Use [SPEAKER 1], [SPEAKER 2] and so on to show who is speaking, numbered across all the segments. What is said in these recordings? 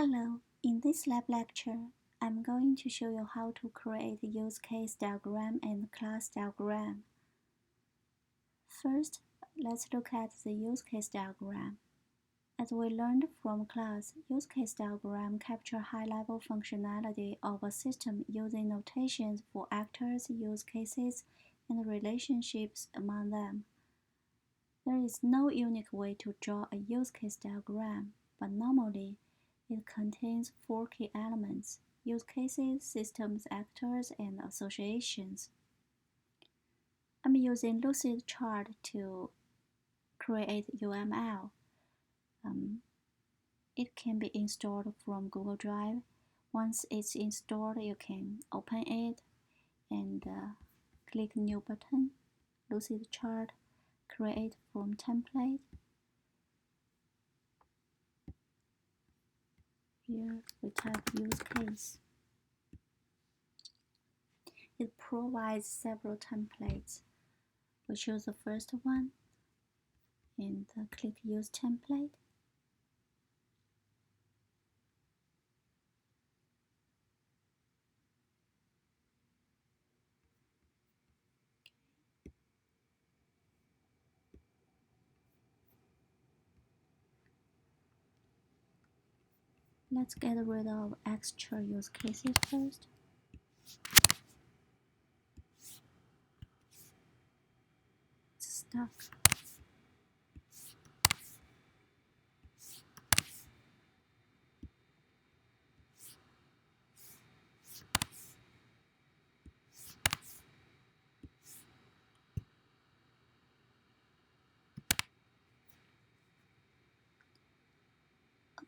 [SPEAKER 1] Hello, in this lab lecture, I'm going to show you how to create a use case diagram and class diagram. First, let's look at the use case diagram. As we learned from class, use case diagram capture high-level functionality of a system using notations for actors, use cases, and relationships among them. There is no unique way to draw a use case diagram, but normally, it contains 4 key elements: use cases, systems, actors, and associations. I'm using Lucidchart to create UML. It can be installed from Google Drive. Once it's installed, you can open it and click New button, Lucidchart, create from template. Here we type use case. It provides several templates. We choose the first one and click Use Template. Let's get rid of extra use cases first. It's stuck.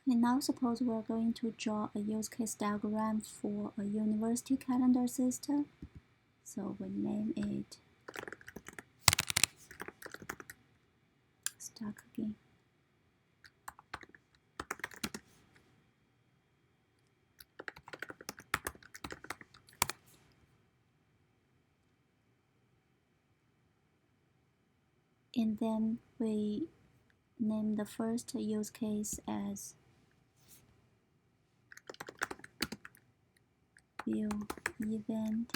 [SPEAKER 1] Okay, now suppose we're going to draw a use case diagram for a university calendar system. So we name it stuck again. And then we name the first use case as view event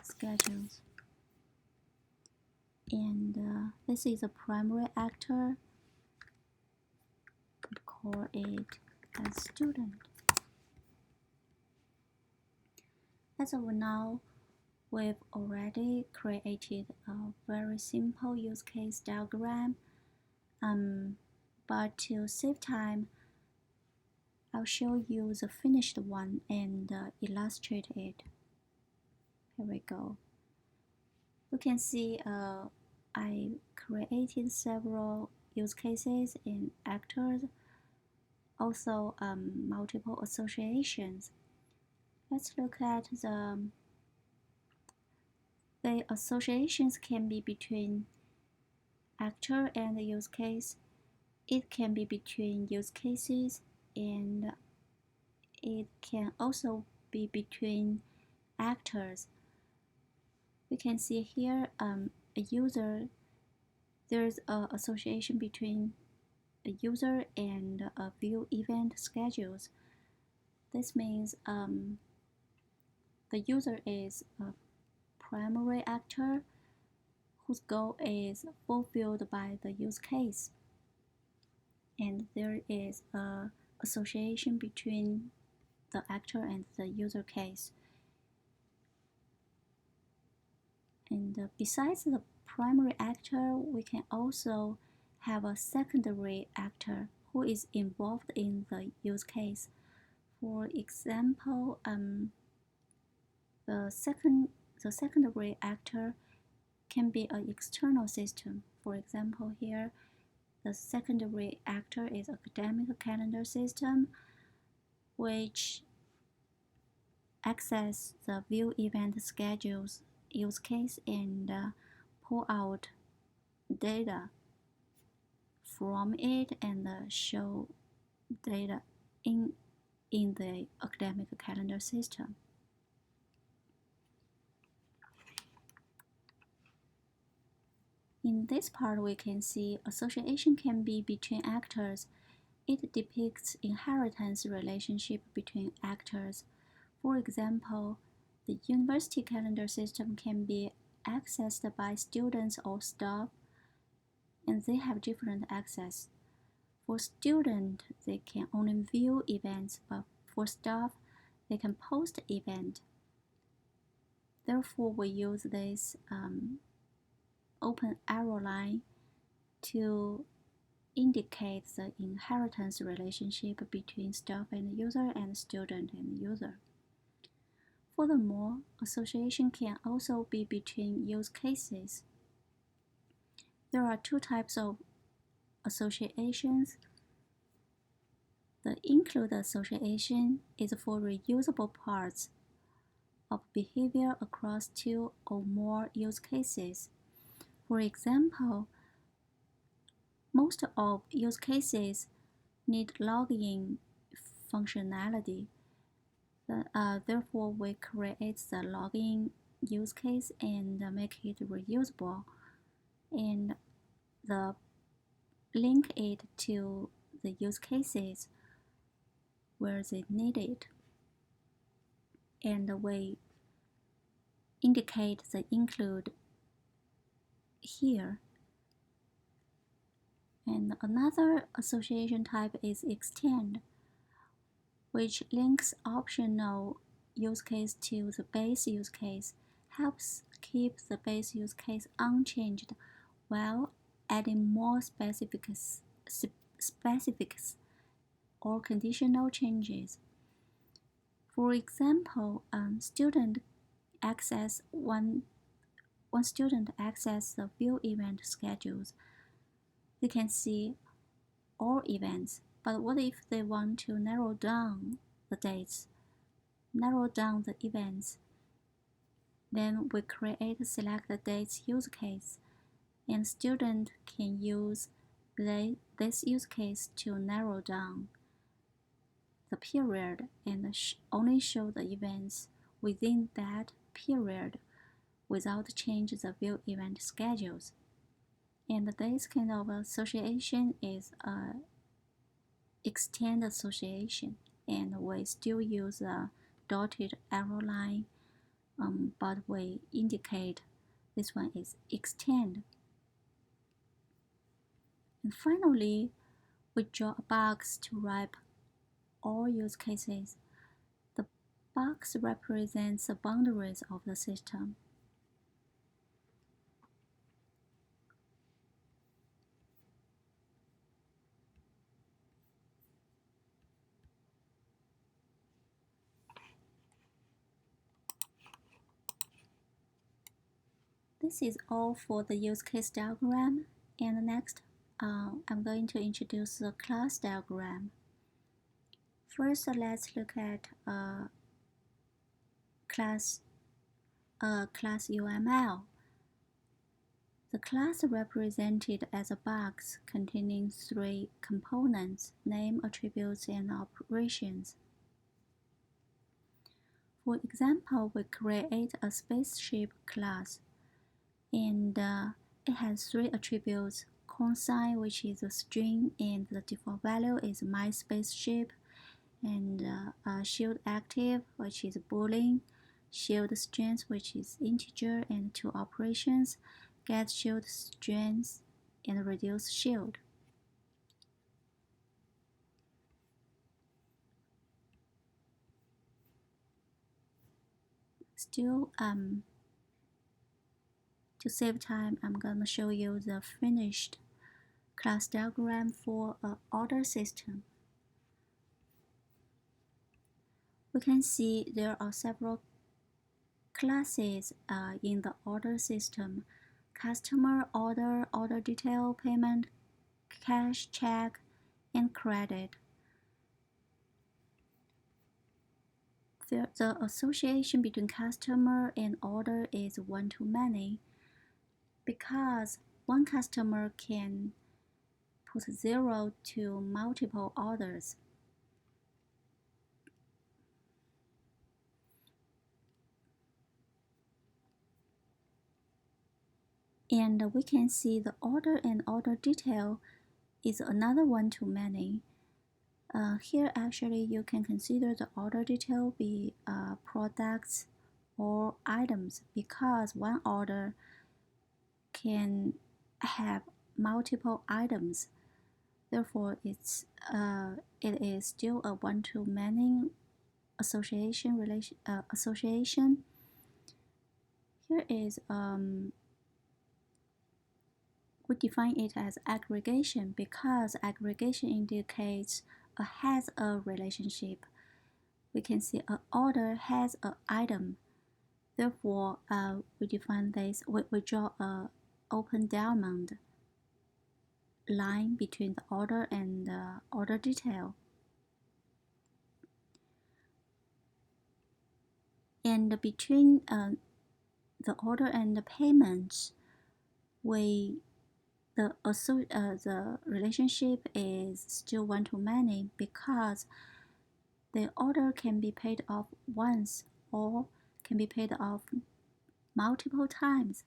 [SPEAKER 1] schedules. And this is a primary actor. We call it as student. As of now, we've already created a very simple use case diagram. But to save time, I'll show you the finished one and illustrate it. Here we go. You can see I created several use cases and actors, also multiple associations. Let's look at the associations can be between actor and use case. It can be between use cases, and it can also be between actors. We can see here a user, there's an association between a user and a view event schedules. This means the user is a primary actor whose goal is fulfilled by the use case. And there is an association between the actor and the user case. And besides the primary actor, we can also have a secondary actor who is involved in the use case. For example, the secondary actor can be an external system. For example, here, the secondary actor is academic calendar system, which access the view event schedules use case and pull out data from it and show data in the academic calendar system. In this part, we can see association can be between actors It depicts inheritance relationship between actors. For example, the university calendar system can be accessed by students or staff, and they have different access. For students, they can only view events, but for staff, they can post event. Therefore, we use this open arrow line to indicate the inheritance relationship between staff and user and student and user. Furthermore, association can also be between use cases. There are two types of associations. The include association is for reusable parts of behavior across two or more use cases. For example, most of use cases need login functionality. Therefore, we create the login use case and make it reusable, and link it to the use cases where they need it. And we indicate the include here. And another association type is extend, which links optional use case to the base use case, helps keep the base use case unchanged while adding more specifics or conditional changes. For example, one student access the view event schedules. They can see all events, but what if they want to narrow down the dates, narrow down the events? Then we create select the dates use case, and student can use this use case to narrow down the period and only show the events within that period without change the view event schedules. And this kind of association is extend association, and we still use a dotted arrow line, but we indicate this one is extend. And finally, we draw a box to wrap all use cases. The box represents the boundaries of the system. This is all for the use case diagram, and next I'm going to introduce the class diagram. First, let's look at class UML. The class represented as a box containing three components: name, attributes, and operations. For example, we create a spaceship class, and it has three attributes: consign, which is a string, and the default value is my spaceship, and shield active, which is boolean, shield strings, which is integer, and two operations: get shield strings and reduce shield. Still, to save time, I'm gonna show you the finished class diagram for an order system. We can see there are several classes in the order system: customer, order, order detail, payment, cash, check, and credit. The association between customer and order is one-to-many, because one customer can put 0 to multiple orders. And we can see the order and order detail is another one-to-many. Here actually you can consider the order detail be products or items because one order can have multiple items. Therefore, it is still a one-to-many association. Here is we define it as aggregation because aggregation indicates a has a relationship. We can see an order has an item. Therefore, we define this. We draw a open diamond line between the order and the order detail. And between the order and the payments, the relationship is still one-to-many because the order can be paid off once or can be paid off multiple times.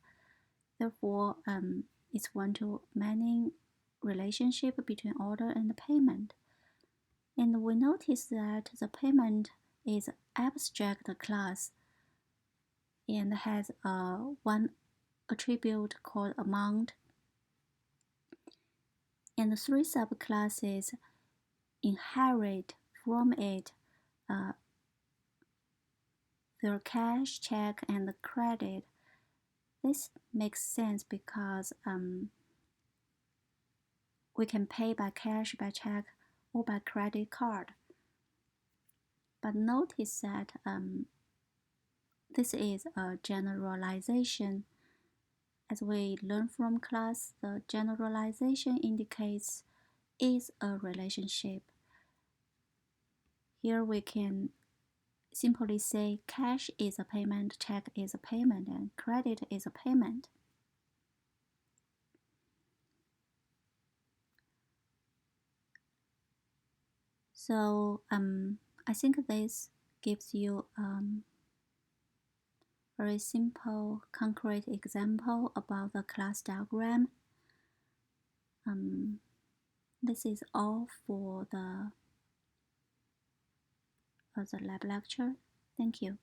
[SPEAKER 1] Therefore, it's one-to-many relationship between order and the payment. And we notice that the payment is abstract class and has one attribute called amount, and the three subclasses inherit from it their cash, check, and credit. This makes sense because we can pay by cash, by check, or by credit card. But notice that this is a generalization. As we learn from class, the generalization indicates is a relationship. Here we can simply say cash is a payment, check is a payment, and credit is a payment. So I think this gives you very simple, concrete example about the class diagram. This is all for the lab lecture. Thank you.